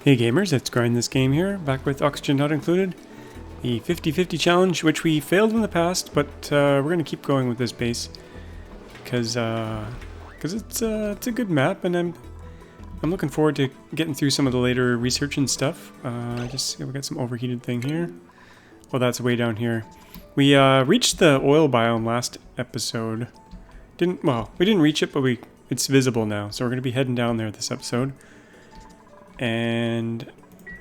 Hey gamers, it's Grind This Game here, back with Oxygen Not Included. The 50-50 challenge, which we failed in the past, but we're going to keep going with this base. Because it's a good map, and I'm looking forward to getting through some of the later research and stuff. Just we got some overheated thing here. Well, that's way down here. We reached the oil biome last episode. We didn't reach it, but it's visible now, so we're going to be heading down there this episode. And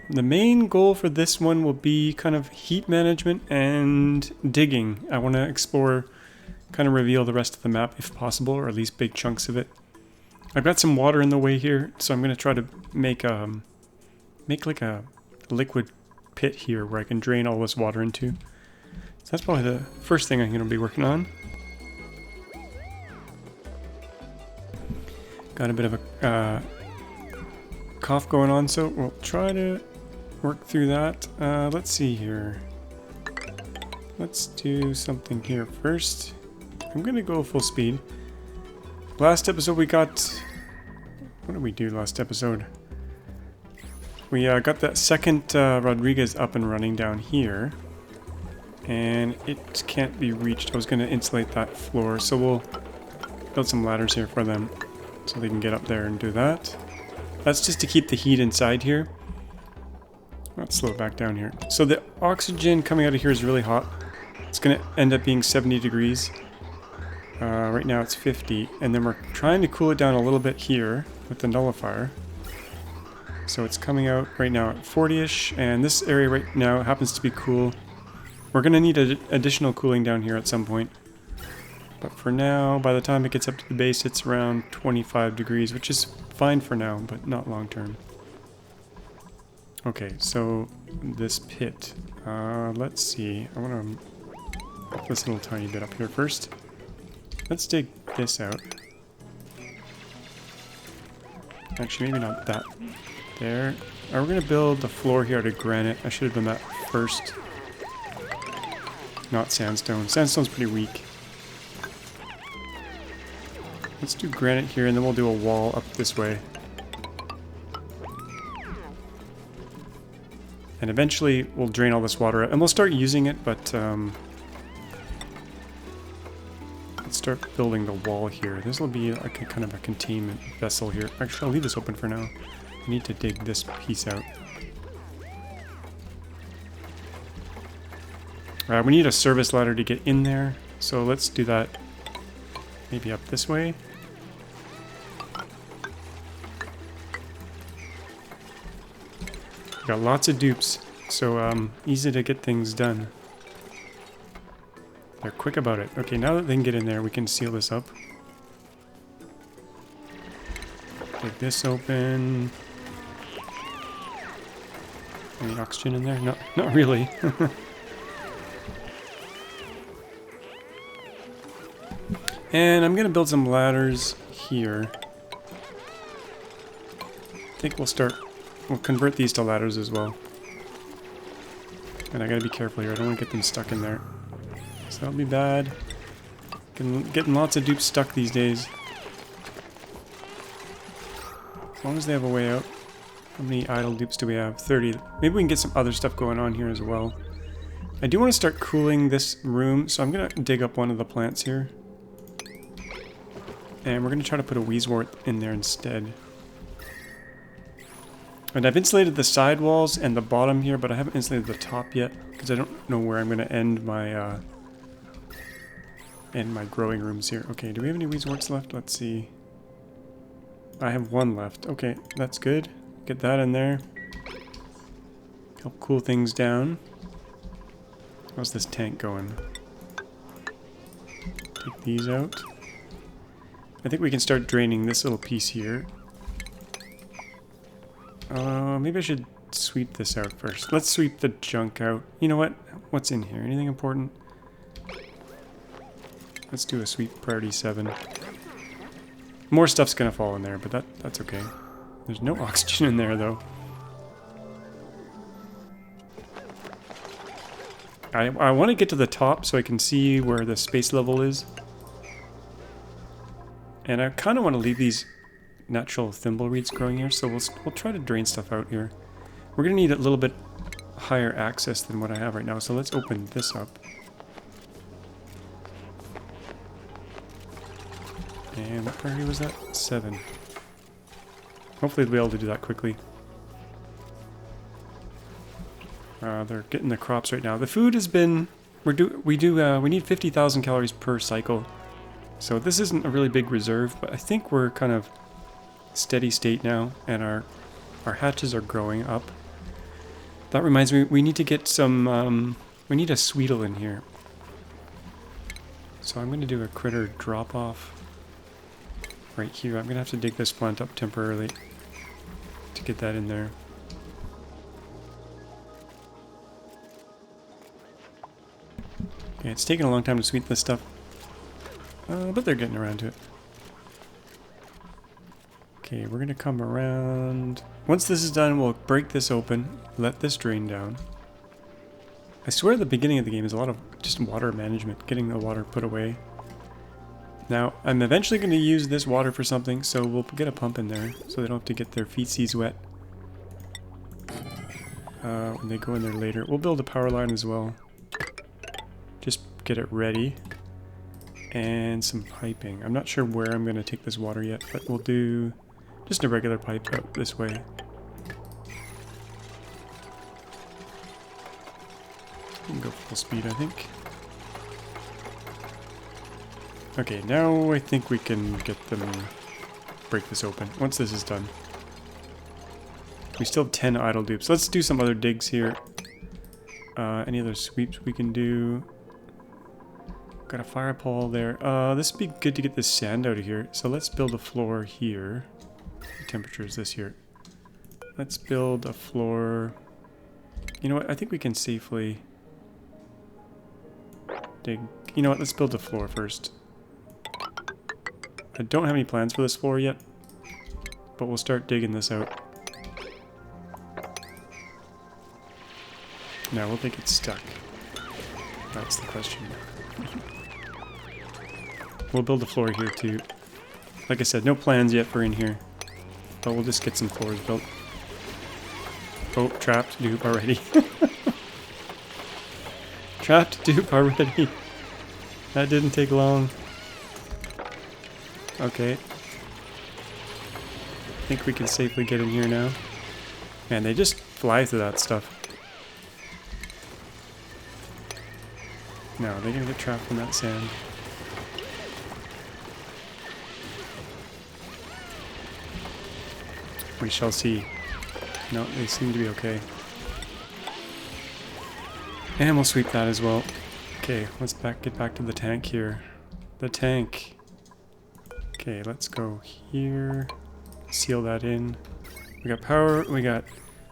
the main goal for this one will be kind of heat management and digging. I want to explore, kind of reveal the rest of the map if possible, or at least big chunks of it. I've got some water in the way here, so I'm going to try to make like a liquid pit here where I can drain all this water into. So that's probably the first thing I'm going to be working on. Got a bit of a cough going on, so we'll try to work through that. Let's see here. Let's do something here first. I'm gonna go full speed. Last episode we got... What did we do last episode? We got that second Rodriguez up and running down here. And it can't be reached. I was gonna insulate that floor, so we'll build some ladders here for them so they can get up there and do that. That's just to keep the heat inside here. Let's slow it back down here. So the oxygen coming out of here is really hot. It's going to end up being 70 degrees. Right now it's 50. And then we're trying to cool it down a little bit here with the nullifier. So it's coming out right now at 40-ish. And this area right now happens to be cool. We're going to need additional cooling down here at some point. But for now, by the time it gets up to the base, it's around 25 degrees, which is fine for now, but not long term. Okay, so this pit. Let's see. I want to put this little tiny bit up here first. Let's dig this out. Actually, maybe not that. There. We're going to build the floor here out of granite. I should have done that first. Not sandstone. Sandstone's pretty weak. Let's do granite here, and then we'll do a wall up this way. And eventually, we'll drain all this water out, and we'll start using it, but let's start building the wall here. This will be like a kind of a containment vessel here. Actually, I'll leave this open for now. I need to dig this piece out. We need a service ladder to get in there, so let's do that maybe up this way. Got lots of dupes, so easy to get things done. They're quick about it. Okay, now that they can get in there, we can seal this up. Take this open. Any oxygen in there? No, not really. And I'm gonna build some ladders here. I think we'll convert these to ladders as well. And I gotta be careful here, I don't want to get them stuck in there. So that'll be bad. Getting lots of dupes stuck these days. As long as they have a way out. How many idle dupes do we have? 30. Maybe we can get some other stuff going on here as well. I do want to start cooling this room, so I'm gonna dig up one of the plants here. And we're gonna try to put a wheezewort in there instead. And I've insulated the side walls and the bottom here, but I haven't insulated the top yet because I don't know where I'm going to end my growing rooms here. Okay, do we have any wheezeworts left? Let's see. I have one left. Okay, that's good. Get that in there. Help cool things down. How's this tank going? Take these out. I think we can start draining this little piece here. Maybe I should sweep this out first. Let's sweep the junk out. You know what? What's in here? Anything important? Let's do a sweep priority 7. More stuff's gonna fall in there, but that's okay. There's no oxygen in there, though. I want to get to the top so I can see where the space level is. And I kind of want to leave these natural thimbleweeds growing here, so we'll try to drain stuff out here. We're going to need a little bit higher access than what I have right now, so let's open this up. And what priority was that? 7. Hopefully we'll be able to do that quickly. They're getting the crops right now. The food has been... We need 50,000 calories per cycle. So this isn't a really big reserve, but I think we're kind of steady state now, and our hatches are growing up. That reminds me, we need to get some... we need a sweetle in here. So I'm going to do a critter drop-off right here. I'm going to have to dig this plant up temporarily to get that in there. Okay, it's taking a long time to sweep this stuff, but they're getting around to it. Okay, we're going to come around. Once this is done, we'll break this open, let this drain down. I swear the beginning of the game is a lot of just water management, getting the water put away. Now, I'm eventually going to use this water for something, so we'll get a pump in there so they don't have to get their feetsies wet when they go in there later. We'll build a power line as well. Just get it ready. And some piping. I'm not sure where I'm going to take this water yet, but we'll do just a regular pipe out this way. We can go full speed, I think. Okay, now I think we can get them, break this open, once this is done. We still have 10 idle dupes. Let's do some other digs here. Any other sweeps we can do? Got a fire pole there. This would be good to get this sand out of here. So let's build a floor here. What temperature is this here? Let's build a floor. You know what? I think we can safely dig. You know what? Let's build a floor first. I don't have any plans for this floor yet, but we'll start digging this out. Now, will they get stuck? That's the question. We'll build a floor here too. Like I said, no plans yet for in here, but we'll just get some floors built. Oh, trapped dupe already. Trapped dupe already. That didn't take long. Okay. I think we can safely get in here now. Man, they just fly through that stuff. No, they're gonna get trapped in that sand. We shall see. No, they seem to be okay. And we'll sweep that as well. Okay, let's get back to the tank here. The tank. Okay, let's go here. Seal that in. We got power, we got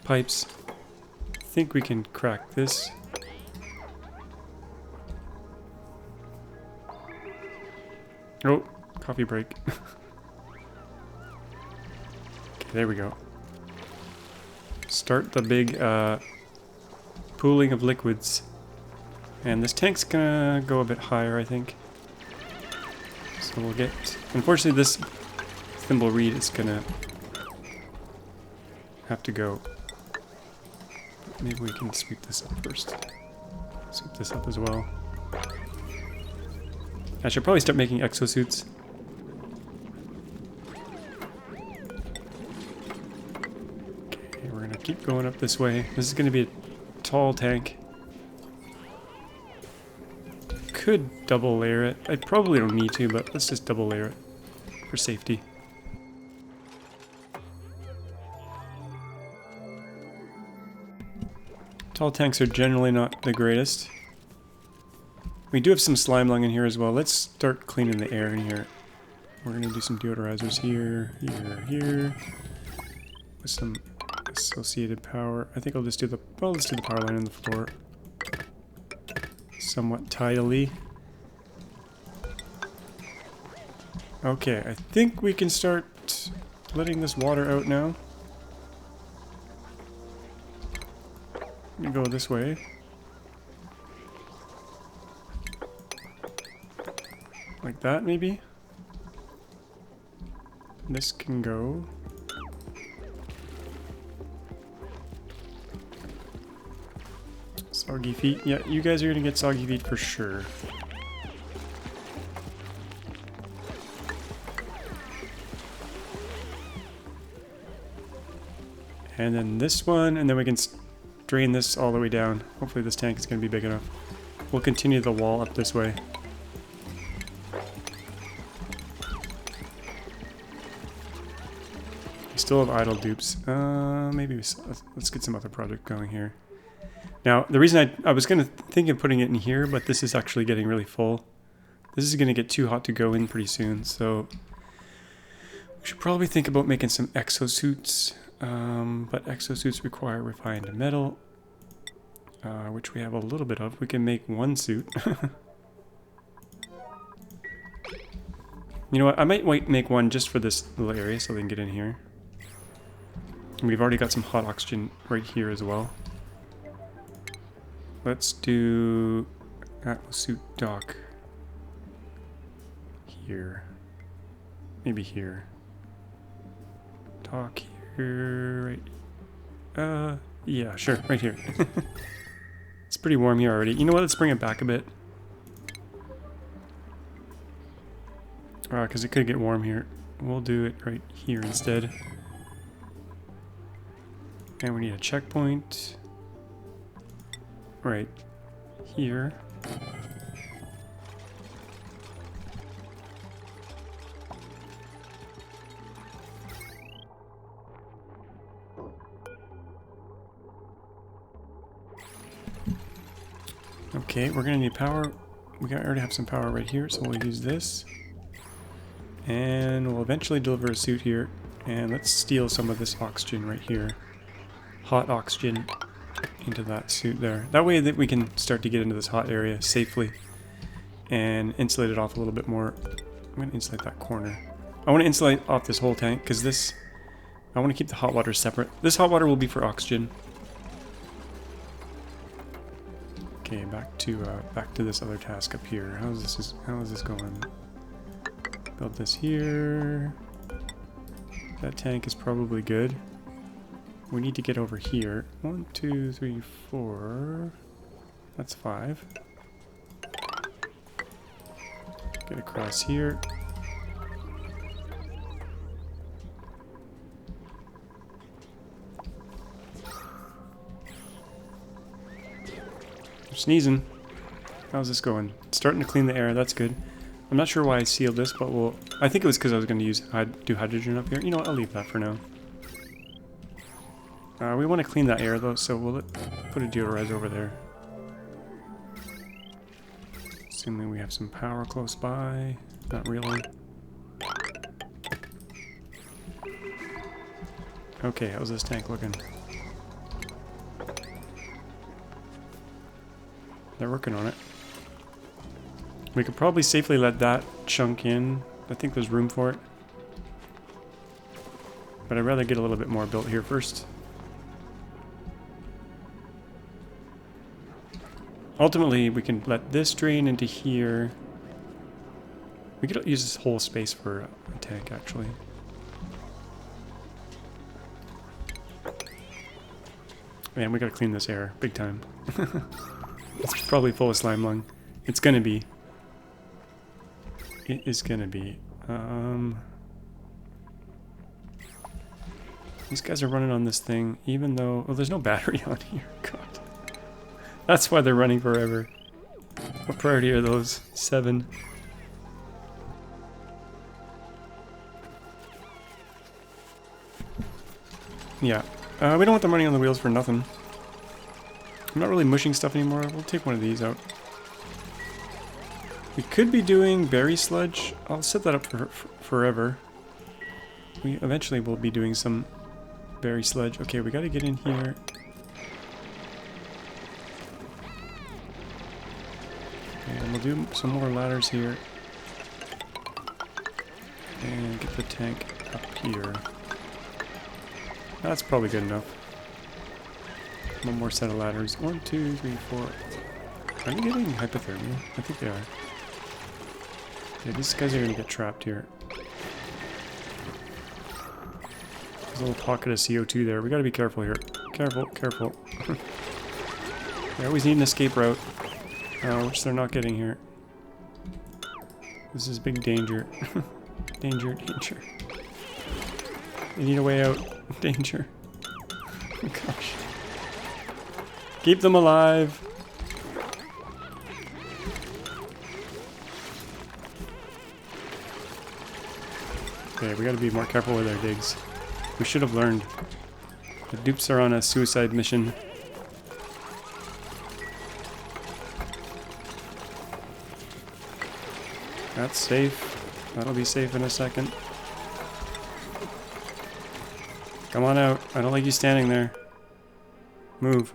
pipes. I think we can crack this. Oh, coffee break. Okay, there we go. Start the big pooling of liquids. And this tank's gonna go a bit higher, I think. So we'll get... Unfortunately, this thimble reed is gonna have to go. But maybe we can sweep this up first. Sweep this up as well. I should probably start making exosuits. Okay, we're gonna keep going up this way. This is gonna be a tall tank. Could double layer it. I probably don't need to, but let's just double layer it for safety. Tall tanks are generally not the greatest. We do have some slime lung in here as well. Let's start cleaning the air in here. We're gonna do some deodorizers here, here, with some associated power. I think I'll just do the let's do the power line on the floor. Somewhat tidily. Okay, I think we can start letting this water out now. I'm gonna go this way. Like that, maybe? This can go. Soggy feet. Yeah, you guys are gonna get soggy feet for sure. And then this one, and then we can drain this all the way down. Hopefully this tank is gonna be big enough. We'll continue the wall up this way. We still have idle dupes. Maybe let's get some other project going here. Now, the reason I was gonna think of putting it in here, but this is actually getting really full. This is gonna get too hot to go in pretty soon, so we should probably think about making some exosuits. But exosuits require refined metal, which we have a little bit of. We can make one suit. You know what? I might make one just for this little area so they can get in here. And we've already got some hot oxygen right here as well. Let's do Atmosuit dock here. Maybe here. Dock here, right? Yeah, sure, right here. It's pretty warm here already. You know what? Let's bring it back a bit. Because it could get warm here. We'll do it right here instead. And we need a checkpoint. Right here. Okay, we're gonna need power. We already have some power right here, so we'll use this. And we'll eventually deliver a suit here. And let's steal some of this oxygen right here. Hot oxygen into that suit there. That way that we can start to get into this hot area safely. And insulate it off a little bit more. I'm gonna insulate that corner. I want to insulate off this whole tank, because this... I want to keep the hot water separate. This hot water will be for oxygen. Okay, back to this other task up here. How is this going? Build this here. That tank is probably good. We need to get over here. 1, 2, 3, 4. That's 5. Get across here. I'm sneezing. How's this going? It's starting to clean the air. That's good. I'm not sure why I sealed this, but we'll... I think it was because I was going to do hydrogen up here. You know what? I'll leave that for now. We want to clean that air, though, so we'll put a deodorizer over there. Assuming we have some power close by. Not really. Okay, how's this tank looking? They're working on it. We could probably safely let that chunk in. I think there's room for it. But I'd rather get a little bit more built here first. Ultimately, we can let this drain into here. We could use this whole space for a tank, actually. Man, we gotta clean this air, big time. It's probably full of slime lung. It's gonna be. It is gonna be. These guys are running on this thing, even though... Oh, there's no battery on here. God. That's why they're running forever. What priority are those? 7. Yeah. We don't want them running on the wheels for nothing. I'm not really mushing stuff anymore. We'll take one of these out. We could be doing berry sludge. I'll set that up for forever. We eventually will be doing some berry sludge. Okay, we gotta get in here. And we'll do some more ladders here. And get the tank up here. That's probably good enough. One more set of ladders. 1, 2, 3, 4. Are they getting hypothermia? I think they are. Yeah, these guys are gonna get trapped here. There's a little pocket of CO2 there. We gotta be careful here. Careful, careful. I always need an escape route, which they're not getting here. This is big danger. Danger, danger. They need a way out. Danger. Oh gosh. Keep them alive. Okay, we gotta be more careful with our digs. We should have learned. The dupes are on a suicide mission. That's safe. That'll be safe in a second. Come on out. I don't like you standing there. Move.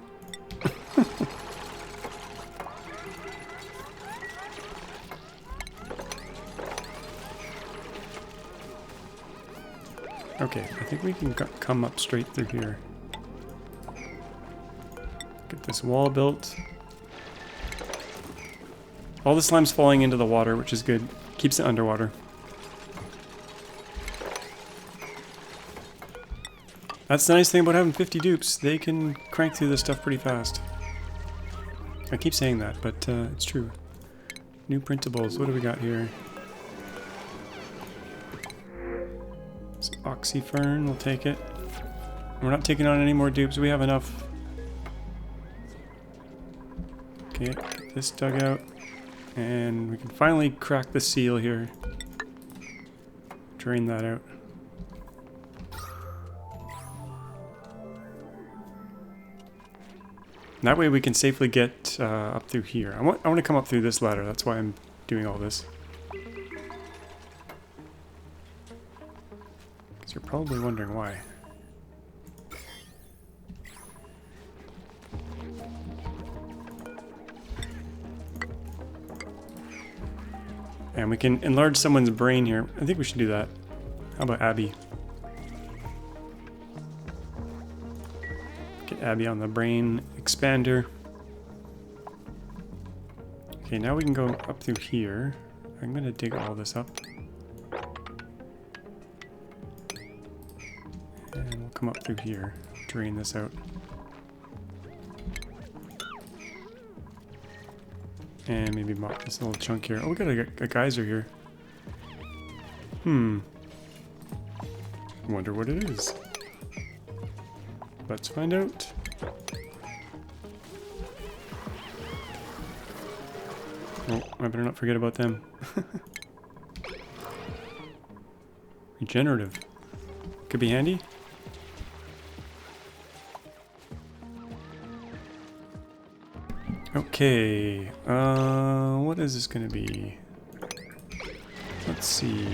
Okay, I think we can come up straight through here. Get this wall built. All the slime's falling into the water, which is good. Keeps it underwater. That's the nice thing about having 50 dupes. They can crank through this stuff pretty fast. I keep saying that, but it's true. New printables. What do we got here? Some oxyfern. We'll take it. We're not taking on any more dupes. We have enough. Okay, get this dug out. And we can finally crack the seal here. Drain that out. That way we can safely get up through here. I want to come up through this ladder. That's why I'm doing all this. Because you're probably wondering why. And we can enlarge someone's brain here. I think we should do that. How about Abby? Get Abby on the brain expander. Okay, now we can go up through here. I'm gonna dig all this up. And we'll come up through here. Drain this out. And maybe mop this little chunk here. Oh, we got a geyser here. Wonder what it is. Let's find out. Oh, I better not forget about them. Regenerative. Could be handy. Okay, what is this gonna be? Let's see.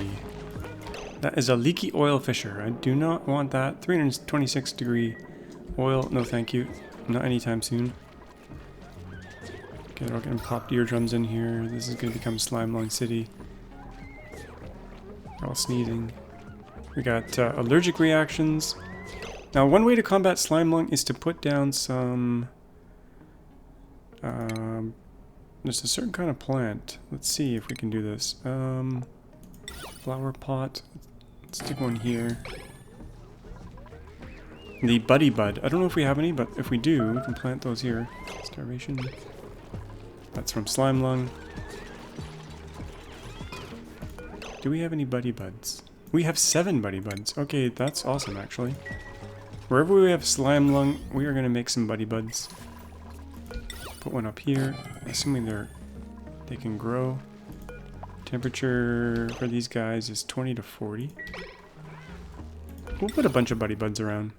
That is a leaky oil fissure. I do not want that. 326 degree oil. No, thank you. Not anytime soon. Okay, they're all getting popped eardrums in here. This is gonna become Slime Lung City. They're all sneezing. We got allergic reactions. Now, one way to combat slime lung is to put down some. There's a certain kind of plant. Let's see if we can do this. Flower pot. Let's stick one here. The Buddy Bud. I don't know if we have any, but if we do, we can plant those here. Starvation. That's from Slime Lung. Do we have any Buddy Buds? We have 7 Buddy Buds. Okay, that's awesome, actually. Wherever we have Slime Lung, we are going to make some Buddy Buds. Put one up here, assuming they can grow. Temperature for these guys is 20 to 40. We'll put a bunch of Buddy Buds around.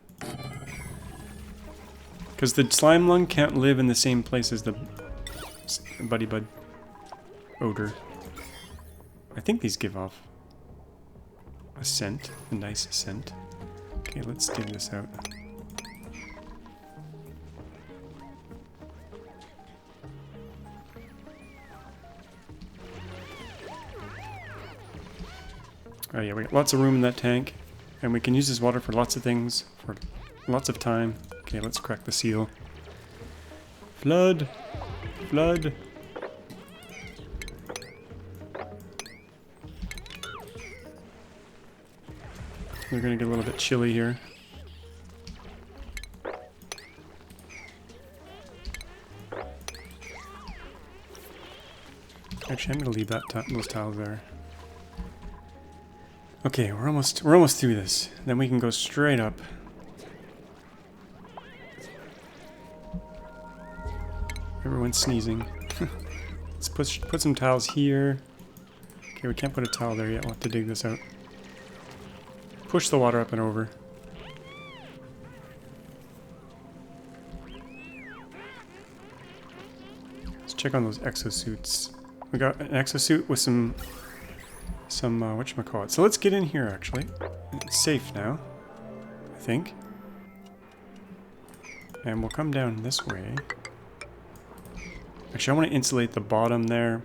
Because the Slime Lung can't live in the same place as the Buddy Bud odor. I think these give off a scent, a nice scent. Okay, let's dig this out. Oh yeah, we got lots of room in that tank, and we can use this water for lots of things, for lots of time. Okay, let's crack the seal. Flood! Flood! We're gonna get a little bit chilly here. Actually, I'm gonna leave those tiles there. Okay, we're almost through this. Then we can go straight up. Everyone's sneezing. Let's put some tiles here. Okay, we can't put a tile there yet. We'll have to dig this out. Push the water up and over. Let's check on those exosuits. We got an exosuit with some whatchamacallit. So let's get in here, actually. It's safe now, I think. And we'll come down this way. Actually, I want to insulate the bottom there.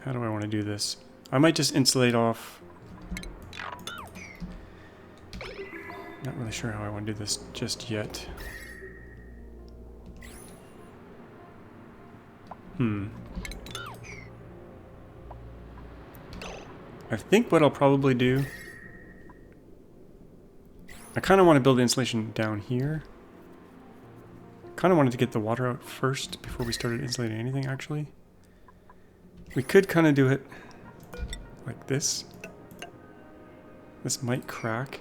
How do I want to do this? I might just insulate off. Not really sure how I want to do this just yet. I think what I'll probably do... I kind of want to build the insulation down here. Kind of wanted to get the water out first before we started insulating anything, actually. We could kind of do it like this. This might crack.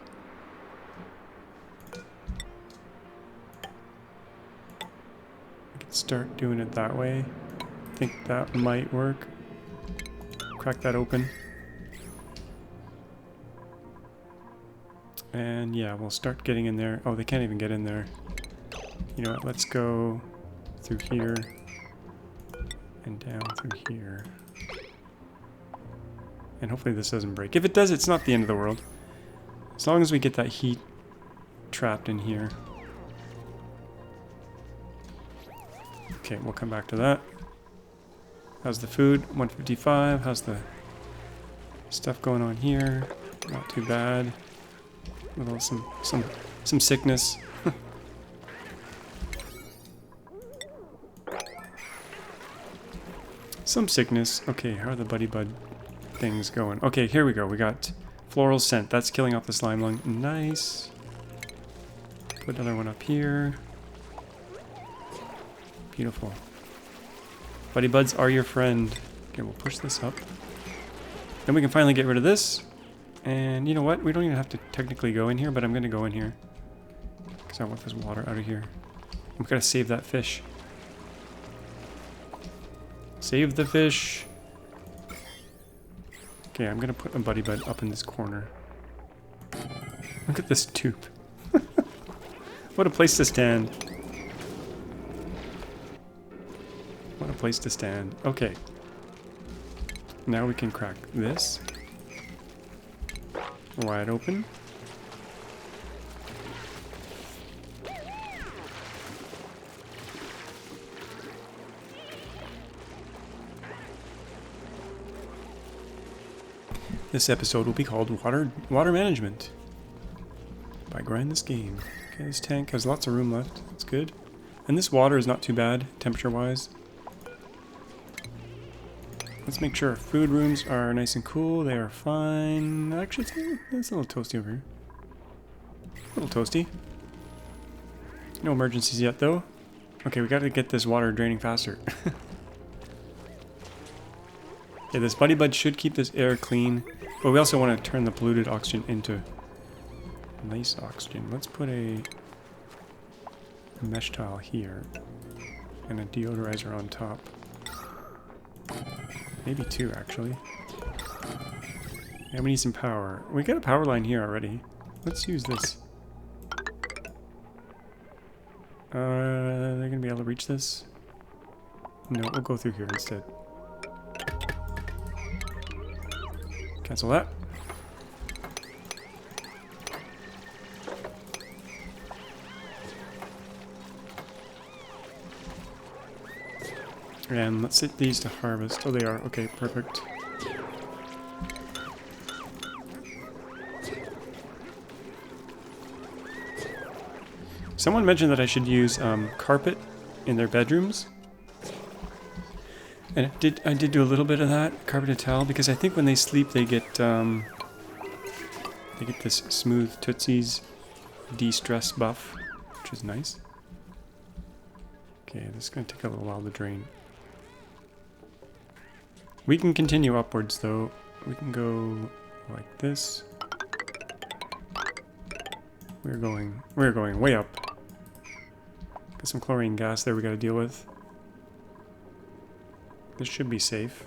I could start doing it that way. I think that might work. Crack that open. And yeah, we'll start getting in there. Oh, they can't even get in there. You know what, let's go through here and down through here. And hopefully this doesn't break. If it does, it's not the end of the world. As long as we get that heat trapped in here. Okay, we'll come back to that. How's the food? 155. How's the stuff going on here? Not too bad. A little some sickness. Some sickness. Okay, how are the buddy bud things going? Okay, here we go. We got floral scent. That's killing off the slime lung. Nice. Put another one up here. Beautiful. Buddy buds are your friend. Okay, we'll push this up. Then we can finally get rid of this. And you know what? We don't even have to technically go in here, but I'm going to go in here. Because I want this water out of here. We've got to save that fish. Save the fish. Okay, I'm going to put a buddy bud up in this corner. Look at this tube. What a place to stand. What a place to stand. Okay. Now we can crack this. Wide open. This episode will be called Water Management by grindthisgame. Okay, this tank has lots of room left. That's good. And this water is not too bad, temperature-wise. Let's make sure our food rooms are nice and cool. They are fine. Actually, it's a little toasty over here. A little toasty. No emergencies yet, though. Okay, we gotta get this water draining faster. Yeah, this buddy bud should keep this air clean, but we also want to turn the polluted oxygen into nice oxygen. Let's put a mesh tile here and a deodorizer on top. Maybe two, actually. And we need some power. We got a power line here already. Let's use this. They're gonna be able to reach this? No, we'll go through here instead. Cancel that. And let's set these to harvest. Oh, they are. Okay, perfect. Someone mentioned that I should use carpet in their bedrooms. And I did do a little bit of that, carpeted towel, because I think when they sleep they get this smooth Tootsie's de-stress buff, which is nice. Okay, this is going to take a little while to drain. We can continue upwards though. We can go like this. We're going way up. Got some chlorine gas there we got to deal with. This should be safe.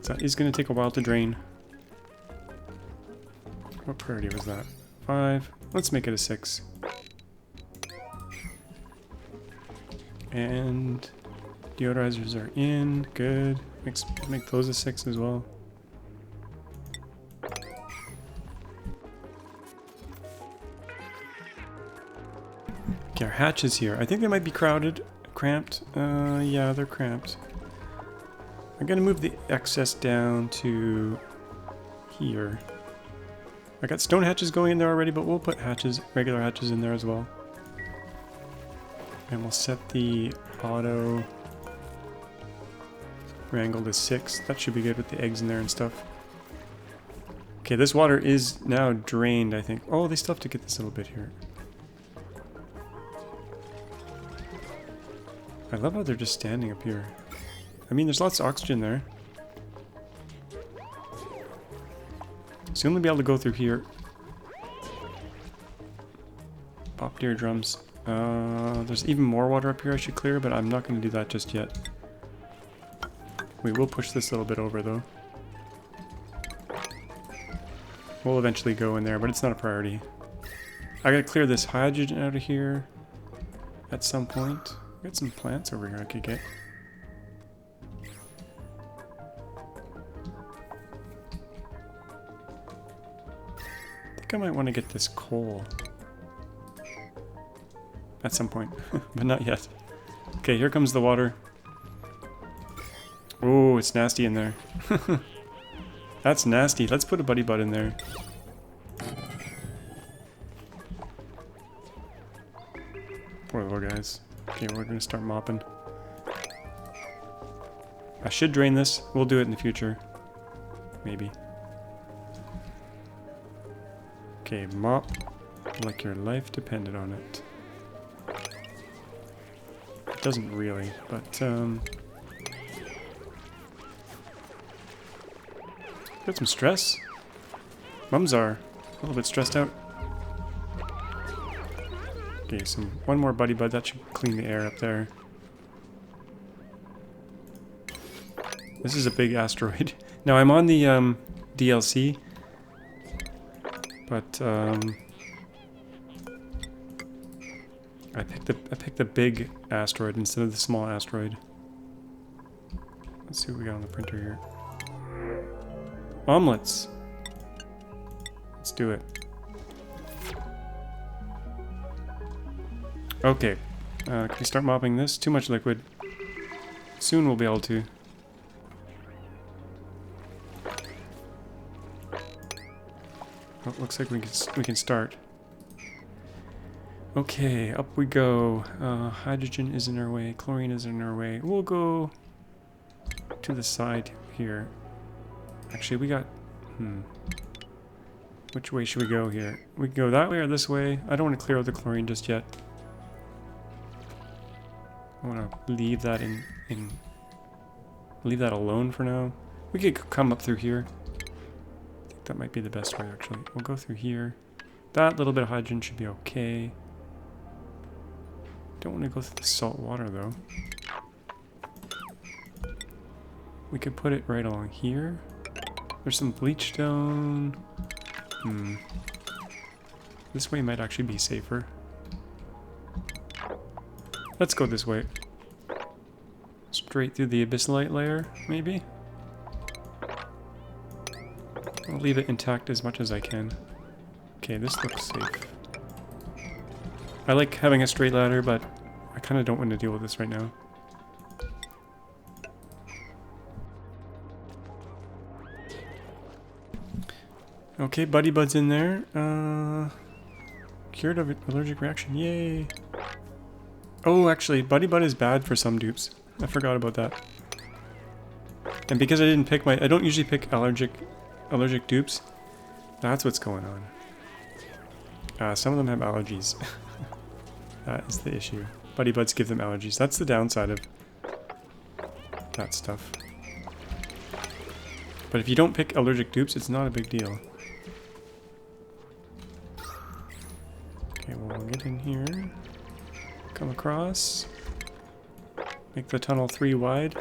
That is going to take a while to drain. What priority was that? 5. Let's make it a 6. And deodorizers are in. Good. Make those a 6 as well. Okay, our hatch is here. I think they might be crowded. Cramped. Yeah, they're cramped. I'm gonna move the excess down to here. I got stone hatches going in there already, but we'll put hatches, regular hatches in there as well. And we'll set the auto wrangle to 6. That should be good with the eggs in there and stuff. Okay, this water is now drained, I think. Oh, they still have to get this little bit here. I love how they're just standing up here. I mean, there's lots of oxygen there. So you'll only be able to go through here. Pop deer drums. There's even more water up here I should clear, but I'm not going to do that just yet. We will push this a little bit over, though. We'll eventually go in there, but it's not a priority. I gotta clear this hydrogen out of here at some point. Got some plants over here I could get. I think I might want to get this coal. At some point, but not yet. Okay, here comes the water. Oh, it's nasty in there. That's nasty. Let's put a buddy bud in there. Poor little guys. Okay, we're gonna start mopping. I should drain this. We'll do it in the future. Maybe. Okay, mop like your life depended on it. It doesn't really, but got some stress. Mums are a little bit stressed out. Okay, one more buddy bud. That should clean the air up there. This is a big asteroid. Now I'm on the DLC, but I picked the big asteroid instead of the small asteroid. Let's see what we got on the printer here. Omelets. Let's do it. Okay. Can we start mopping this? Too much liquid. Soon we'll be able to. Oh, looks like we can start. Okay, up we go. Hydrogen is in our way. Chlorine is in our way. We'll go to the side here. Actually, we got... Which way should we go here? We can go that way or this way. I don't want to clear out the chlorine just yet. I want to leave that leave that alone for now. We could come up through here. I think that might be the best way, actually. We'll go through here. That little bit of hydrogen should be okay. Don't want to go through the salt water, though. We could put it right along here. There's some bleach stone. This way might actually be safer. Let's go this way. Straight through the abyssalite layer, maybe? I'll leave it intact as much as I can. Okay, this looks safe. I like having a straight ladder, but I kind of don't want to deal with this right now. Okay, Buddy Bud's in there. Cured of allergic reaction, yay! Oh, actually, Buddy Bud is bad for some dupes. I forgot about that. And because I didn't pick I don't usually pick allergic dupes. That's what's going on. Some of them have allergies. That is the issue. Buddy buds give them allergies. That's the downside of that stuff. But if you don't pick allergic dupes, it's not a big deal. Okay, we'll get in here. Come across. Make the tunnel 3 wide.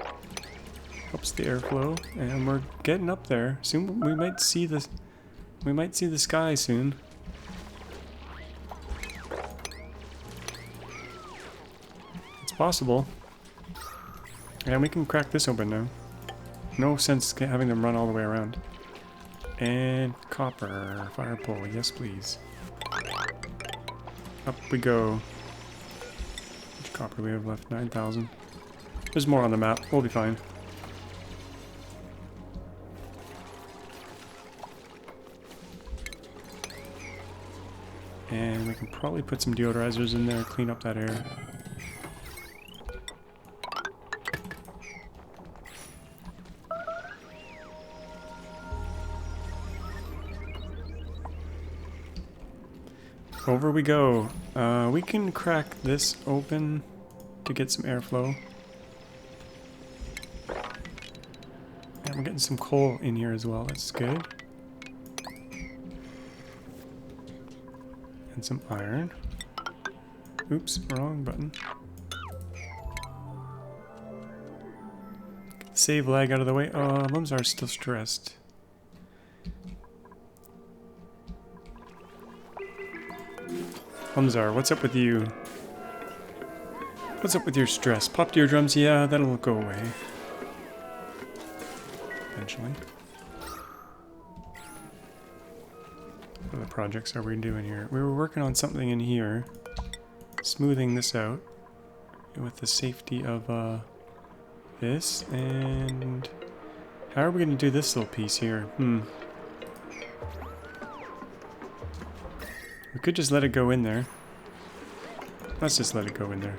Helps the airflow. And we're getting up there. Soon we might see the sky soon. It's possible. And we can crack this open now. No sense having them run all the way around. And copper. Fire pole. Yes, please. Up we go. How much copper do we have left? 9,000. There's more on the map. We'll be fine. And we can probably put some deodorizers in there, clean up that air. Over we go. We can crack this open to get some airflow. And we're getting some coal in here as well. That's good. And some iron. Oops, wrong button. Save lag out of the way. Oh, mums are still stressed. Humzar, what's up with you? What's up with your stress? Popped eardrums? Yeah, that'll go away. Eventually. What other projects are we doing here? We were working on something in here. Smoothing this out. With the safety of this. And how are we going to do this little piece here? We could just let it go in there. Let's just let it go in there.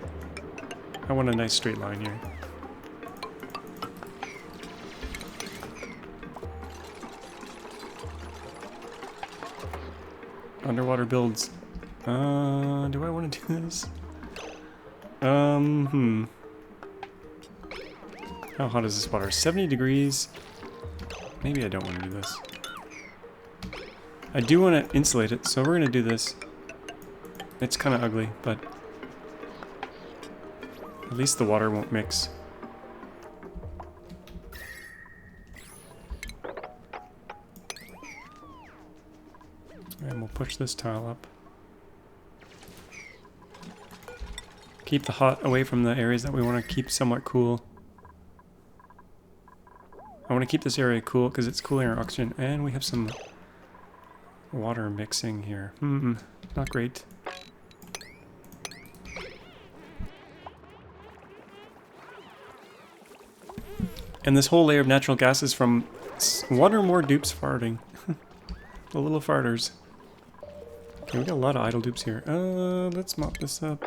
I want a nice straight line here. Underwater builds. Do I want to do this? How hot is this water? 70 degrees. Maybe I don't want to do this. I do want to insulate it, so we're going to do this. It's kind of ugly, but at least the water won't mix. And we'll push this tile up. Keep the hot away from the areas that we want to keep somewhat cool. I want to keep this area cool because it's cooling our oxygen, and we have some water mixing here. Not great. And this whole layer of natural gas is from one or more dupes farting. The little farters. Okay, we got a lot of idle dupes here. Let's mop this up.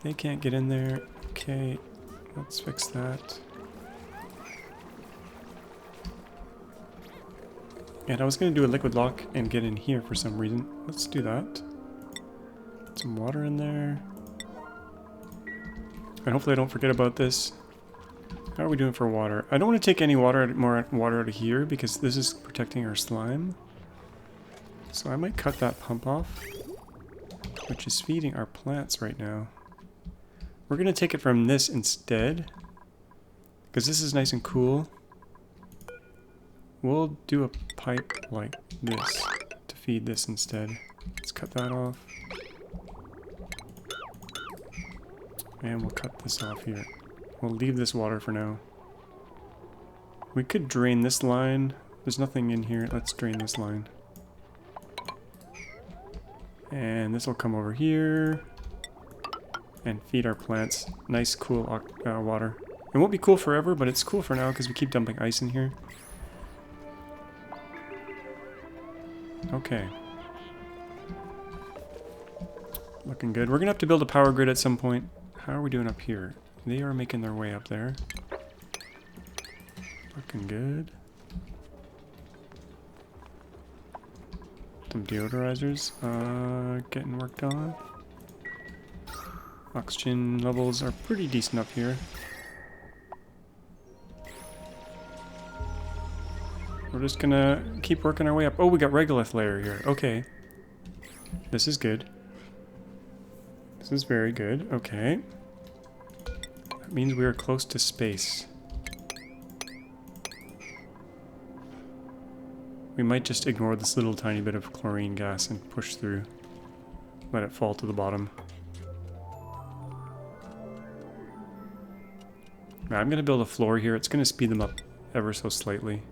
They can't get in there. Okay, let's fix that. And I was going to do a liquid lock and get in here for some reason. Let's do that. Put some water in there. And hopefully I don't forget about this. How are we doing for water? I don't want to take any more water out of here because this is protecting our slime. So I might cut that pump off, which is feeding our plants right now. We're going to take it from this instead because this is nice and cool. We'll do a pipe like this to feed this instead. Let's cut that off. And we'll cut this off here. We'll leave this water for now. We could drain this line. There's nothing in here. Let's drain this line. And this will come over here and feed our plants. Nice, cool water. It won't be cool forever, but it's cool for now because we keep dumping ice in here. Okay. Looking good. We're going to have to build a power grid at some point. How are we doing up here? They are making their way up there. Looking good. Some deodorizers getting worked on. Oxygen levels are pretty decent up here. We're just gonna keep working our way up. Oh, we got regolith layer here. Okay. This is good. This is very good. Okay. That means we are close to space. We might just ignore this little tiny bit of chlorine gas and push through. Let it fall to the bottom. Now, I'm going to build a floor here. It's going to speed them up ever so slightly.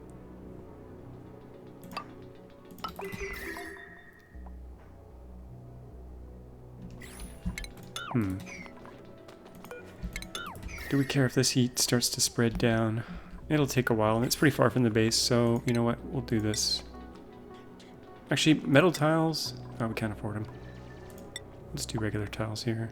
Do we care if this heat starts to spread down? It'll take a while, and it's pretty far from the base, so you know what? We'll do this. Actually, metal tiles? Oh, we can't afford them. Let's do regular tiles here.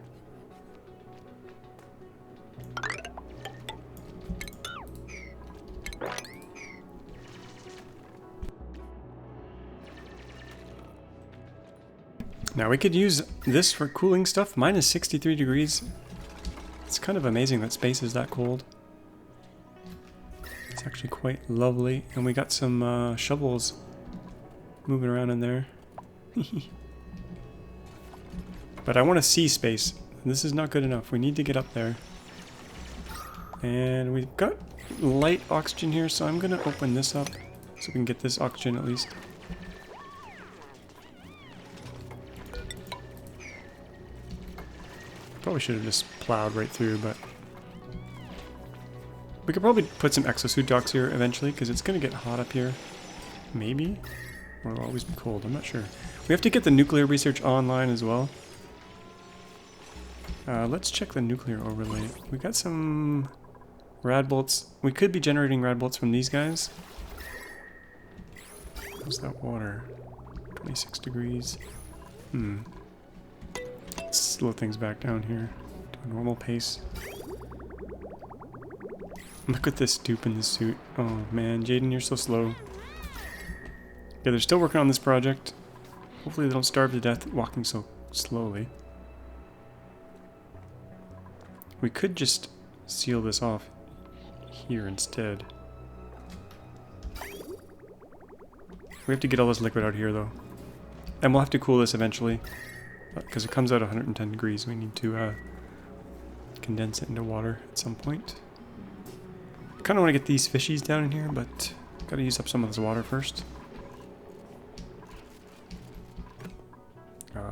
Now we could use this for cooling stuff. Mine is 63 degrees. It's kind of amazing that space is that cold. It's actually quite lovely. And we got some shovels moving around in there. But I want to see space. This is not good enough. We need to get up there. And we've got light oxygen here, so I'm going to open this up so we can get this oxygen at least. Probably should have just plowed right through, but we could probably put some exosuit docks here eventually, because it's going to get hot up here. Maybe? Or it'll always be cold, I'm not sure. We have to get the nuclear research online as well. Let's check the nuclear overlay. We got some rad bolts. We could be generating rad bolts from these guys. How's that water? 26 degrees. Let's slow things back down here to a normal pace. Look at this dupe in this suit. Oh man, Jaden, you're so slow. Yeah, they're still working on this project. Hopefully they don't starve to death walking so slowly. We could just seal this off here instead. We have to get all this liquid out here though. And we'll have to cool this eventually. Because it comes out 110 degrees, we need to condense it into water at some point. I kind of want to get these fishies down in here, but gotta use up some of this water first.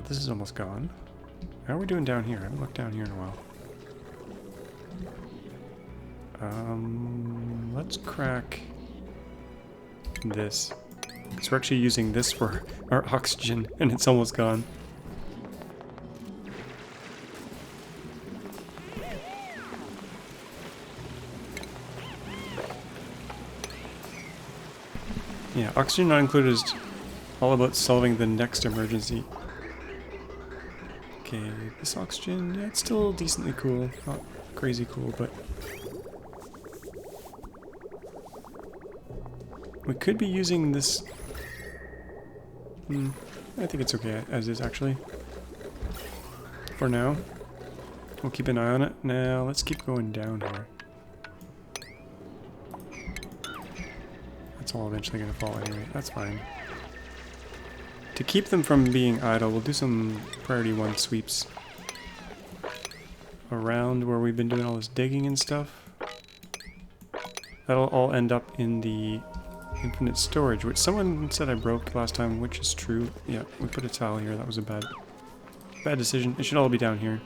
This is almost gone. How are we doing down here? I haven't looked down here in a while. Let's crack this. Because we're actually using this for our oxygen, and it's almost gone. Yeah, oxygen not included is all about solving the next emergency. Okay, this oxygen, yeah, it's still decently cool. Not crazy cool, but we could be using this. I think it's okay as is, actually. For now. We'll keep an eye on it. Now, let's keep going down here. It's all eventually going to fall anyway. That's fine. To keep them from being idle, we'll do some priority 1 sweeps around where we've been doing all this digging and stuff. That'll all end up in the infinite storage, which someone said I broke last time, which is true. Yeah, we put a tile here. That was a bad decision. It should all be down here.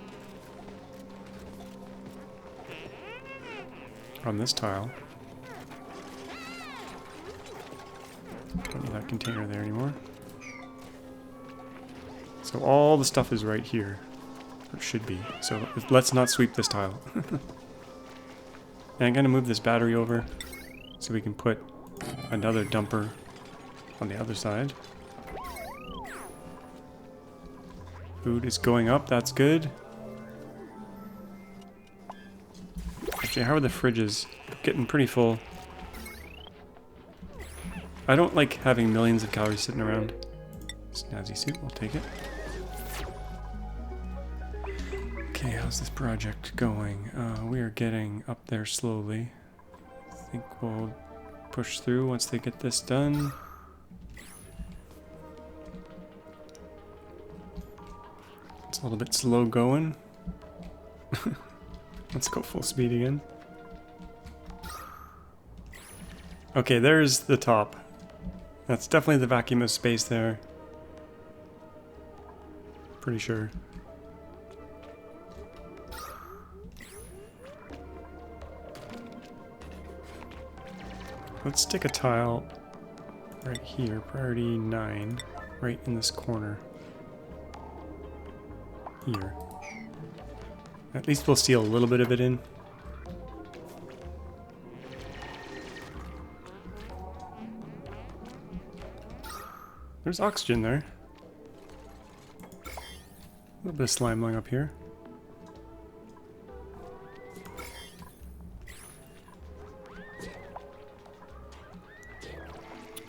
On this tile. Don't need that container there anymore. So all the stuff is right here. Or it should be. So let's not sweep this tile. And I'm going to move this battery over so we can put another dumper on the other side. Food is going up, that's good. Actually, how are the fridges? Getting pretty full. I don't like having millions of calories sitting around. Snazzy suit, we'll take it. Okay, How's this project going? We are getting up there slowly. I think we'll push through once they get this done. It's a little bit slow going. Let's go full speed again. Okay, there's the top. That's definitely the vacuum of space there. Pretty sure. Let's stick a tile right here, priority 9, right in this corner. Here. At least we'll seal a little bit of it in. There's oxygen there. A little bit of slime lying up here.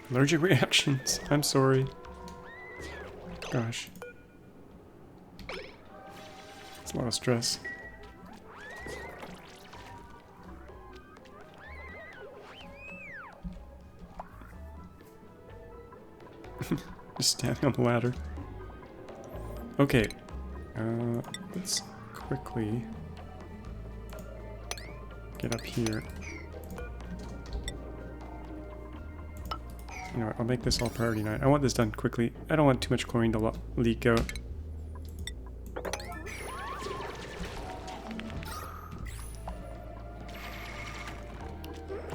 Allergic reactions. I'm sorry. Gosh. It's a lot of stress. Just standing on the ladder. Okay. Let's quickly get up here. You know what, I'll make this all priority 9. I want this done quickly. I don't want too much chlorine to leak out.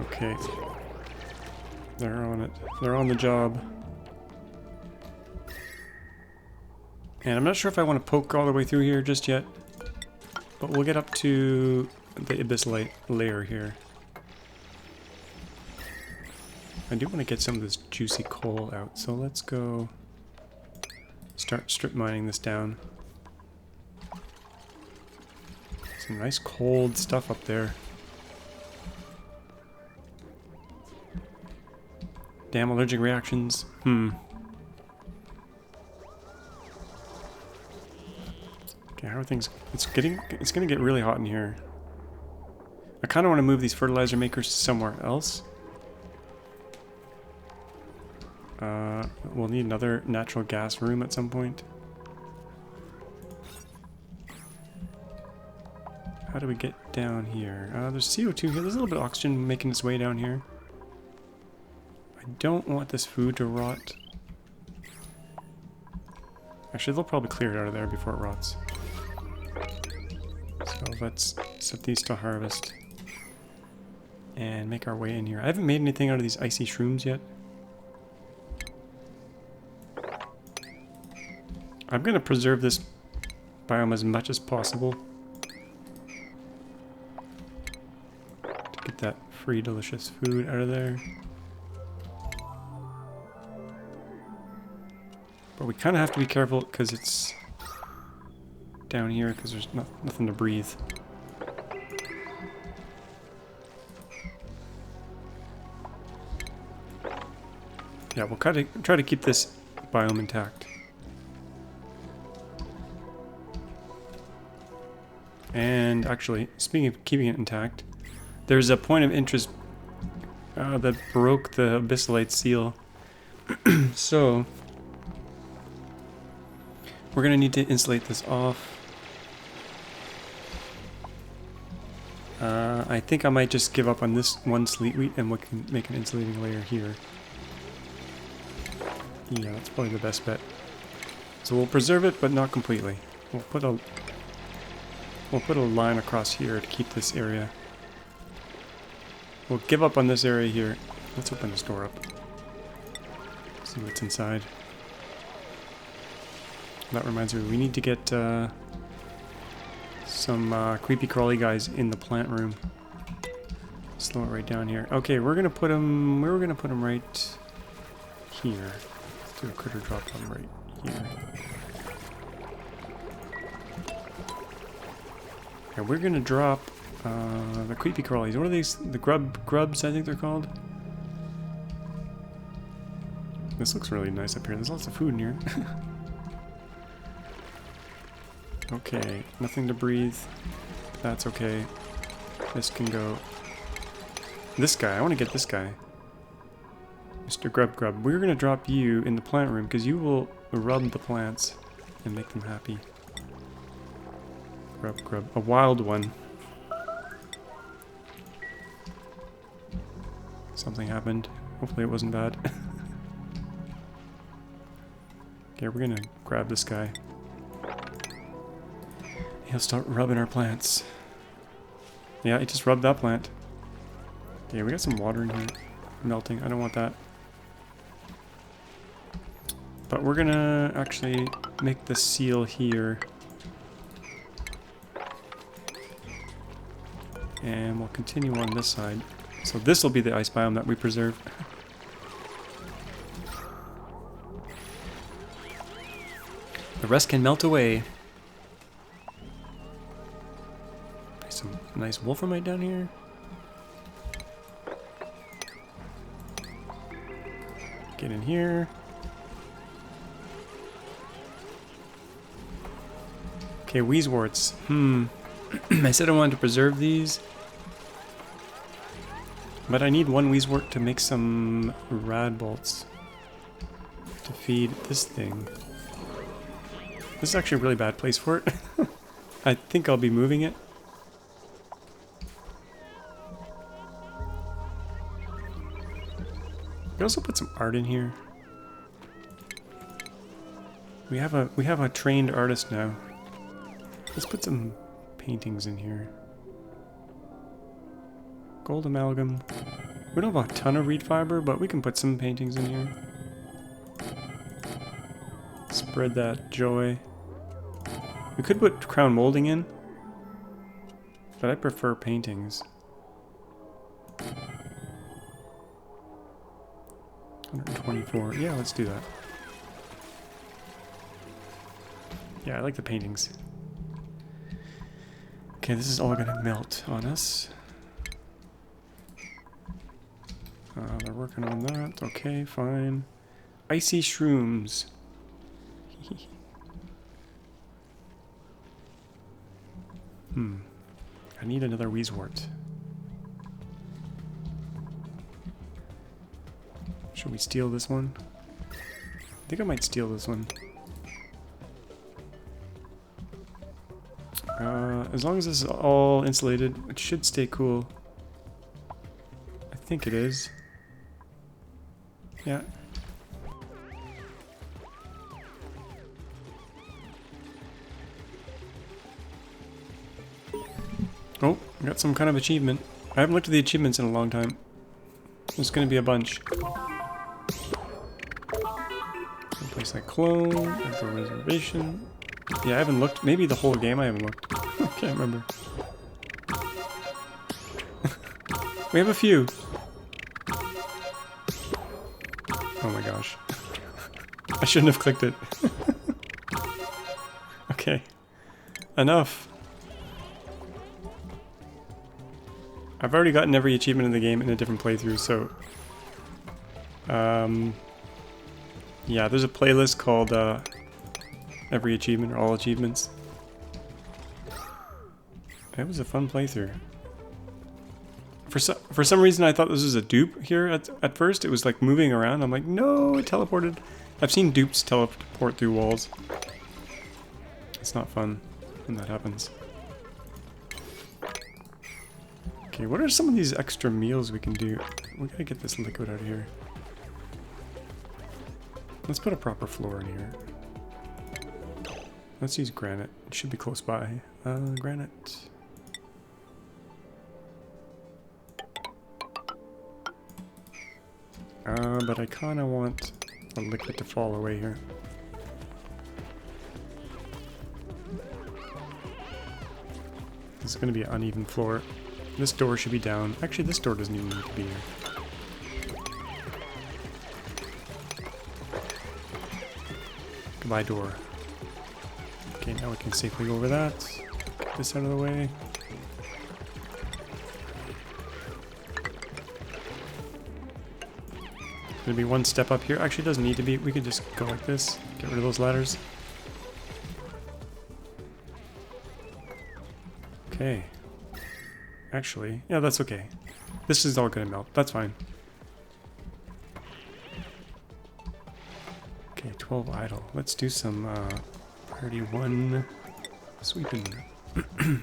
Okay. They're on it. They're on the job. And I'm not sure if I want to poke all the way through here just yet. But we'll get up to the abyss layer here. I do want to get some of this juicy coal out, so let's go start strip mining this down. Some nice cold stuff up there. Damn allergic reactions. Okay, how are things? It's gonna get really hot in here. I kind of want to move these fertilizer makers somewhere else. We'll need another natural gas room at some point. How do we get down here? There's CO2 here. There's a little bit of oxygen making its way down here. I don't want this food to rot. Actually, they'll probably clear it out of there before it rots. So let's set these to harvest. And make our way in here. I haven't made anything out of these icy shrooms yet. I'm going to preserve this biome as much as possible to get that free delicious food out of there. But we kind of have to be careful because it's down here because there's nothing to breathe. Yeah, we'll try to keep this biome intact. And actually, speaking of keeping it intact, there's a point of interest that broke the abyssalite seal. So, we're going to need to insulate this off. I think I might just give up on this one sleet wheat and we can make an insulating layer here. Yeah, that's probably the best bet. So we'll preserve it, but not completely. We'll put a line across here to keep this area. We'll give up on this area here. Let's open this door up. See what's inside. That reminds me, we need to get some creepy crawly guys in the plant room. Slow it right down here. Okay, we're gonna put them. We're gonna put them right here. Let's do a critter drop them right here. And we're gonna drop the creepy crawlies. What are these? The grubs, I think they're called. This looks really nice up here. There's lots of food in here. Okay, nothing to breathe. That's okay. This can go. This guy, I want to get this guy. Mr. Grub Grub. We're going to drop you in the plant room because you will rub the plants and make them happy. Grub Grub. A wild one. Something happened. Hopefully it wasn't bad. Okay, we're gonna grab this guy. He'll start rubbing our plants. Yeah, he just rubbed that plant. Okay, we got some water in here. Melting. I don't want that. But we're gonna actually make the seal here. And we'll continue on this side. So this will be the ice biome that we preserve. The rest can melt away. Some nice wolframite down here. Get in here. Okay, wheezeworts. I said I wanted to preserve these. But I need one wheezewort to make some rad bolts to feed this thing. This is actually a really bad place for it. I think I'll be moving it. We also put some art in here. We have a trained artist now. Let's put some paintings in here. Gold amalgam. We don't have a ton of reed fiber, but we can put some paintings in here. Spread that joy. We could put crown molding in, but I prefer paintings. 124. Yeah, let's do that. Yeah, I like the paintings. Okay, this is all gonna melt on us. They're working on that. Okay, fine. Icy shrooms. I need another wheezewort. Should we steal this one? I think I might steal this one. As long as this is all insulated, it should stay cool. I think it is. Yeah. Oh, I got some kind of achievement. I haven't looked at the achievements in a long time. There's gonna be a bunch. Place like clone, for reservation. Yeah, I haven't looked. Maybe the whole game I haven't looked. I can't remember. We have a few. Oh my gosh. I shouldn't have clicked it. Okay. Enough. I've already gotten every achievement in the game in a different playthrough, so... yeah, there's a playlist called Every Achievement, or All Achievements. It was a fun playthrough. For some reason I thought this was a dupe here at first. It was like moving around. I'm like, no, it teleported. I've seen dupes teleport through walls. It's not fun when that happens. Okay, what are some of these extra meals we can do? We gotta get this liquid out of here. Let's put a proper floor in here. Let's use granite. It should be close by. Granite. But I kind of want a liquid to fall away here. This is going to be an uneven floor. This door should be down. Actually, this door doesn't even need to be here. Goodbye, door. Okay, now we can safely go over that. Get this out of the way. Gonna be one step up here. Actually, it doesn't need to be. We could just go like this. Get rid of those ladders. Okay. Actually, yeah, that's okay. This is all gonna melt. That's fine. Okay, 12 idle. Let's do some priority 1 sweeping. Oh,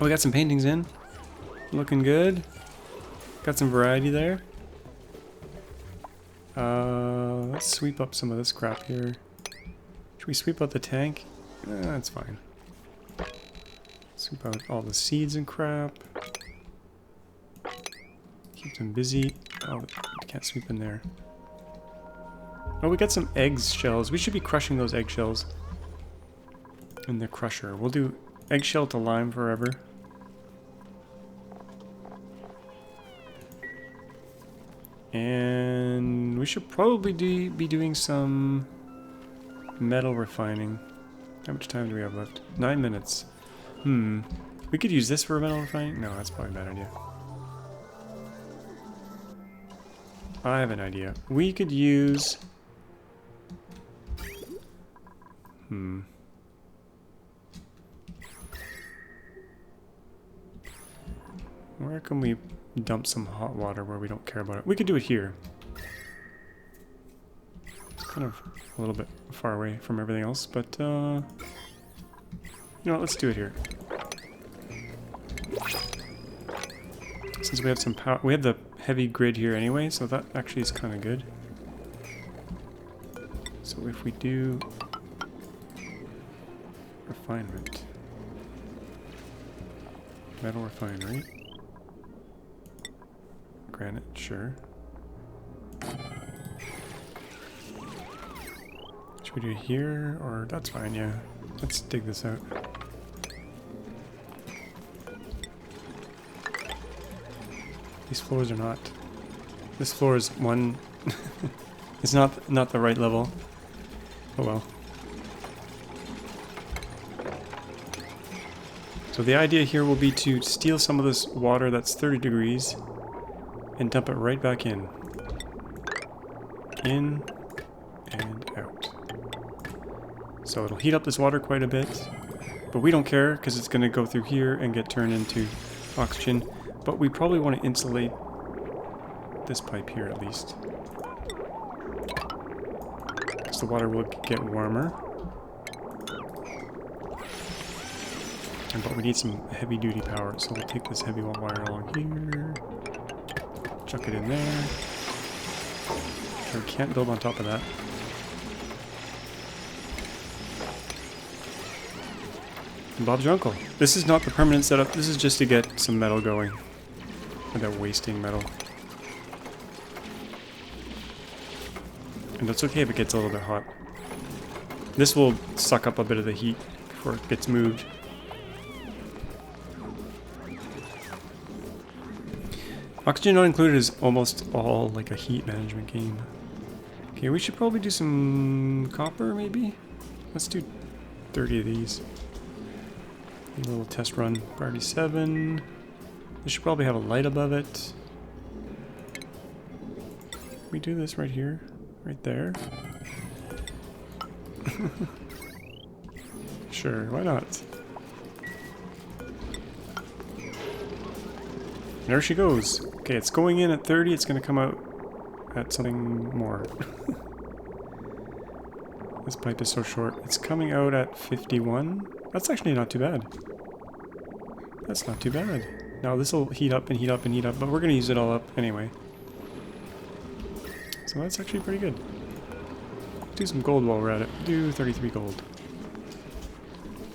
we got some paintings in. Looking good. Got some variety there. Let's sweep up some of this crap here. Should we sweep out the tank? That's fine. Sweep out all the seeds and crap. Keep them busy. Oh, can't sweep in there. Oh, we got some eggshells. We should be crushing those eggshells in the crusher. We'll do eggshell to lime forever. And we should probably be doing some metal refining. How much time do we have left? 9 minutes. We could use this for metal refining? No, that's probably a bad idea. I have an idea. We could use... Where can we dump some hot water where we don't care about it? We could do it here. It's kind of a little bit far away from everything else, but you know what, let's do it here. Since we have some power, we have the heavy grid here anyway, so that actually is kind of good. So if we do refinement, metal refinery, granite, sure. Should we do it here, or that's fine, yeah. Let's dig this out. These floors are not... This floor is one... It's not the right level. Oh well. So the idea here will be to steal some of this water that's 30 degrees and dump it right back in. In and out. So it'll heat up this water quite a bit, but we don't care because it's going to go through here and get turned into oxygen. But we probably want to insulate this pipe here at least, because the water will get warmer. But we need some heavy duty power, so we'll take this heavy wire along here, chuck it in there. Sure, we can't build on top of that. And Bob's your uncle. This is not the permanent setup, this is just to get some metal going without wasting metal. And that's okay if it gets a little bit hot. This will suck up a bit of the heat before it gets moved. Oxygen not included is almost all like a heat management game. Okay, we should probably do some copper maybe? Let's do 30 of these. A little test run. Priority 7. This should probably have a light above it. We do this right here. Right there. Sure, why not? There she goes. Okay, it's going in at 30, it's going to come out at something more. This pipe is so short. It's coming out at 51. That's actually not too bad. That's not too bad. Now this will heat up and heat up and heat up, but we're going to use it all up anyway. So that's actually pretty good. Do some gold while we're at it. Do 33 gold.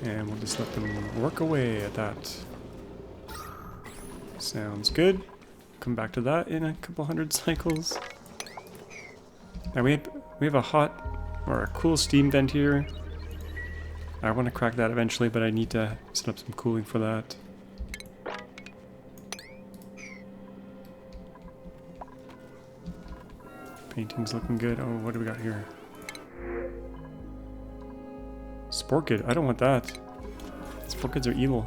And we'll just let them work away at that. Sounds good. Come back to that in a couple hundred cycles. Now we have a hot or a cool steam vent here. I want to crack that eventually, but I need to set up some cooling for that. Painting's looking good. Oh, what do we got here? Sporkid. I don't want that. Sporkids are evil.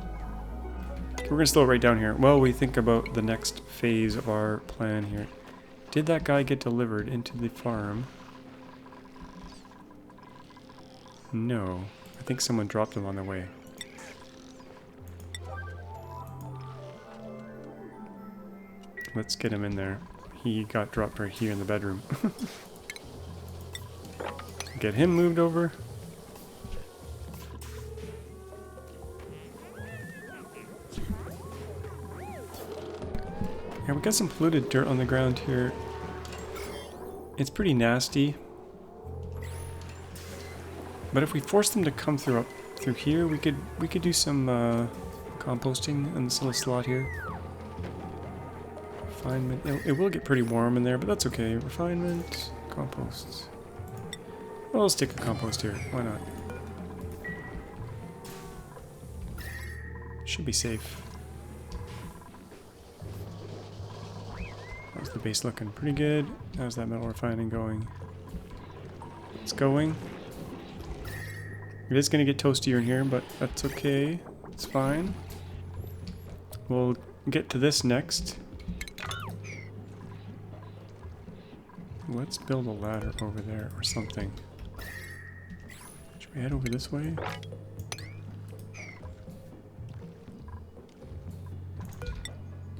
We're going to slow it right down here. Well, we think about the next phase of our plan here. Did that guy get delivered into the farm? No. I think someone dropped him on the way. Let's get him in there. He got dropped right here in the bedroom. Get him moved over. Yeah, we got some polluted dirt on the ground here. It's pretty nasty. But if we force them to come through here, we could do some composting in this little slot here. Refinement. It will get pretty warm in there, but that's okay. Refinement, composts. Well, let's stick a compost here. Why not? Should be safe. How's the base looking? Pretty good. How's that metal refining going? It's going. It is going to get toastier in here, but that's okay. It's fine. We'll get to this next. Let's build a ladder over there or something. Should we head over this way?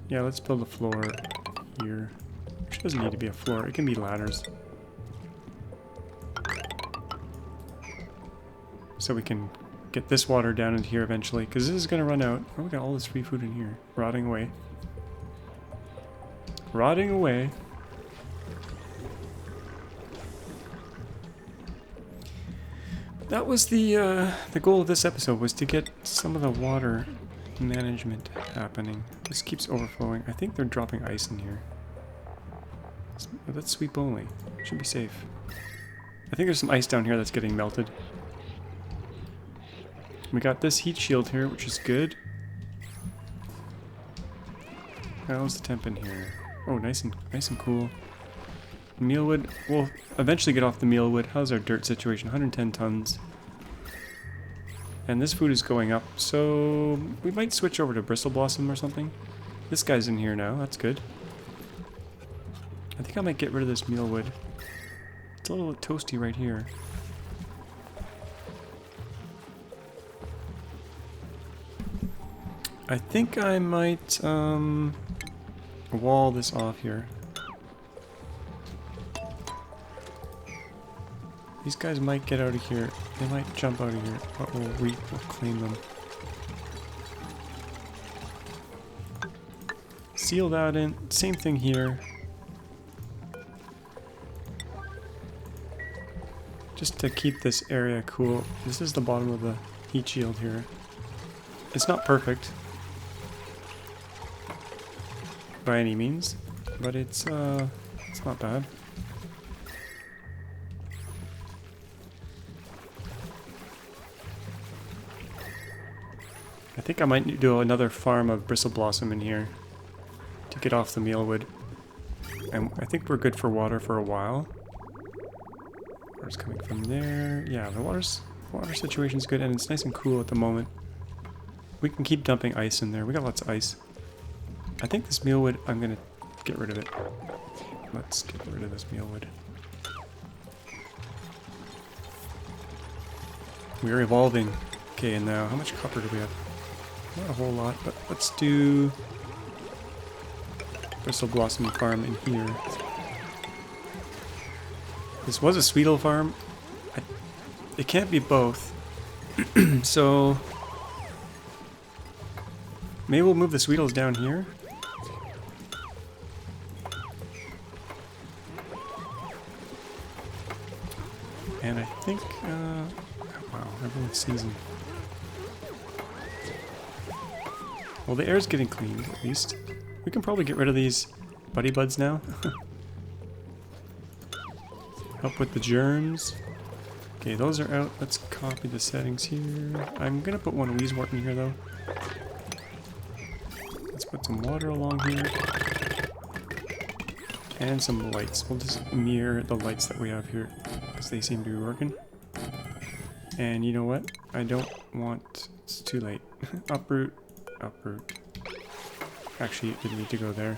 Yeah, let's build a floor here. Which doesn't need to be a floor. It can be ladders. So we can get this water down into here eventually, because this is going to run out. Oh, we got all this free food in here. Rotting away. Rotting away. That was the goal of this episode, was to get some of the water management happening. This keeps overflowing. I think they're dropping ice in here. That's sweep only. Should be safe. I think there's some ice down here that's getting melted. We got this heat shield here, which is good. How's the temp in here? Oh, nice and cool. Mealwood. We'll eventually get off the mealwood. How's our dirt situation? 110 tons. And this food is going up, so we might switch over to bristle blossom or something. This guy's in here now. That's good. I think I might get rid of this mealwood. It's a little toasty right here. I think I might wall this off here. These guys might get out of here. They might jump out of here, but we'll clean them. Seal that in. Same thing here. Just to keep this area cool. This is the bottom of the heat shield here. It's not perfect by any means, but it's not bad. I think I might do another farm of bristle blossom in here to get off the mealwood. And I think we're good for water for a while. Water's coming from there. Yeah, the water situation's good, and it's nice and cool at the moment. We can keep dumping ice in there. We got lots of ice. I think this mealwood, I'm gonna get rid of it. Let's get rid of this mealwood. We're evolving. Okay, and now how much copper do we have? Not a whole lot, but let's do bristle blossom farm in here. This was a Sweetle farm. It can't be both. So maybe we'll move the Sweetles down here. And I think, wow, everyone's seasoned. Well, the air's getting cleaned, at least. We can probably get rid of these buddy buds now. Help with the germs. Okay, those are out. Let's copy the settings here. I'm gonna put one Wheezewort in here, though. Let's put some water along here. And some lights. We'll just mirror the lights that we have here, because they seem to be working. And you know what? I don't want... It's too late. Uproot. Uproot. Actually, it didn't need to go there.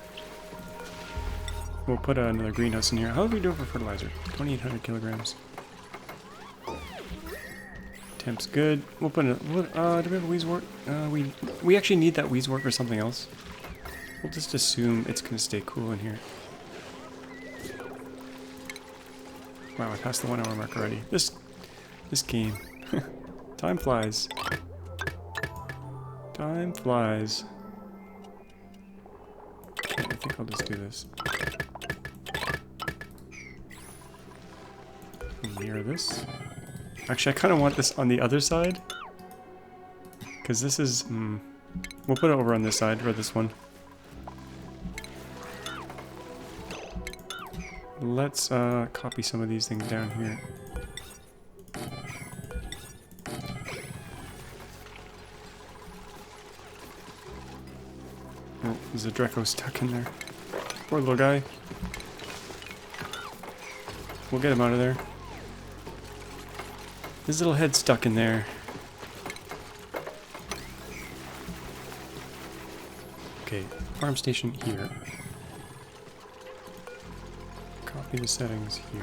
We'll put another greenhouse in here. How are we doing for fertilizer? 2,800 kilograms. Temp's good. We'll put a... do we have a Wheezewort? We actually need that Wheezewort for something else. We'll just assume it's going to stay cool in here. Wow, I passed the 1 hour mark already. This game. Time flies. Time flies. Okay, I think I'll just do this. Mirror this. Actually, I kind of want this on the other side. Because this is... we'll put it over on this side, or this one. Let's copy some of these things down here. Oh, there's a Draco stuck in there. Poor little guy. We'll get him out of there. His little head's stuck in there. Okay, farm station here. Copy the settings here.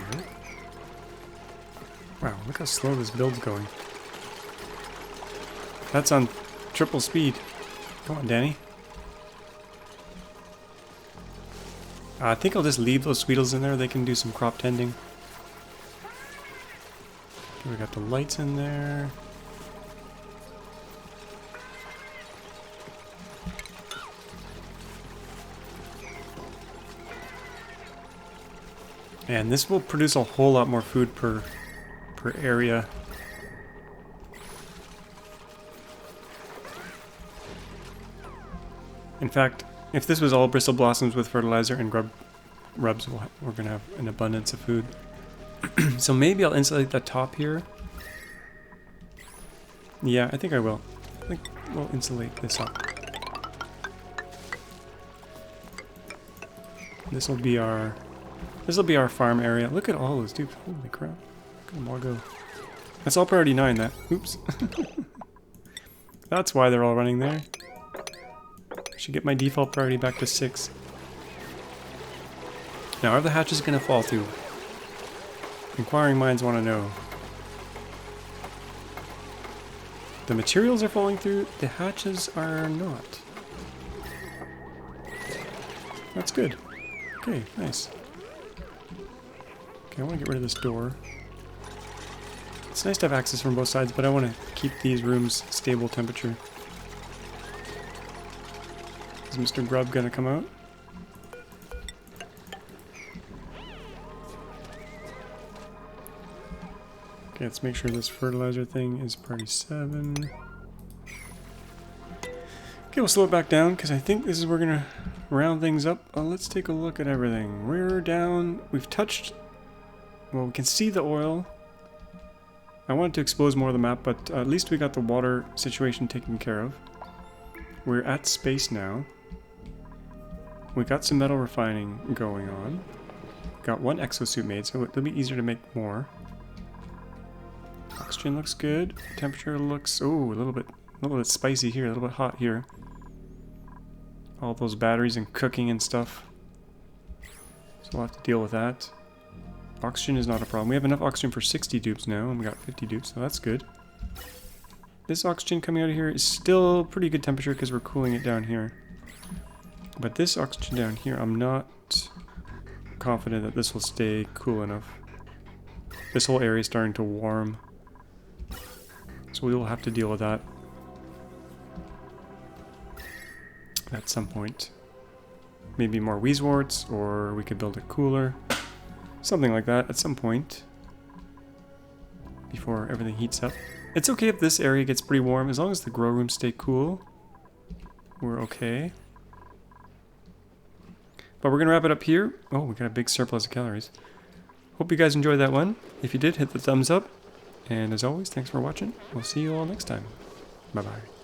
Wow, look how slow this build's going. That's on triple speed. Come on, Danny. I think I'll just leave those Sweetles in there. They can do some crop tending. Okay, we got the lights in there. And this will produce a whole lot more food per area. In fact, if this was all bristle blossoms with fertilizer and grubs, we're going to have an abundance of food. So maybe I'll insulate the top here. Yeah, I think I will. I think we'll insulate this up. This will be our farm area. Look at all those dupes. Holy crap. Look at them all go. That's all priority 9, that. Oops. That's why they're all running there. I should get my default priority back to 6. Now, are the hatches going to fall through? Inquiring minds want to know. The materials are falling through, the hatches are not. That's good. Okay, nice. Okay, I want to get rid of this door. It's nice to have access from both sides, but I want to keep these rooms stable temperature. Is Mr. Grub gonna come out? Okay, let's make sure this fertilizer thing is priority 7. Okay, we'll slow it back down because I think this is where we're gonna round things up. Let's take a look at everything. We're down. We've touched. Well, we can see the oil. I wanted to expose more of the map, but at least we got the water situation taken care of. We're at space now. We got some metal refining going on. Got 1 exosuit made, so it'll be easier to make more. Oxygen looks good. Temperature looks, oh, a little bit spicy here, a little bit hot here. All those batteries and cooking and stuff. So we'll have to deal with that. Oxygen is not a problem. We have enough oxygen for 60 dupes now, and we got 50 dupes, so that's good. This oxygen coming out of here is still pretty good temperature because we're cooling it down here. But this oxygen down here, I'm not confident that this will stay cool enough. This whole area is starting to warm. So we will have to deal with that at some point. Maybe more Wheezeworts, or we could build a cooler. Something like that at some point. Before everything heats up. It's okay if this area gets pretty warm, as long as the grow rooms stay cool. We're okay. But we're going to wrap it up here. Oh, we got a big surplus of calories. Hope you guys enjoyed that one. If you did, hit the thumbs up. And as always, thanks for watching. We'll see you all next time. Bye-bye.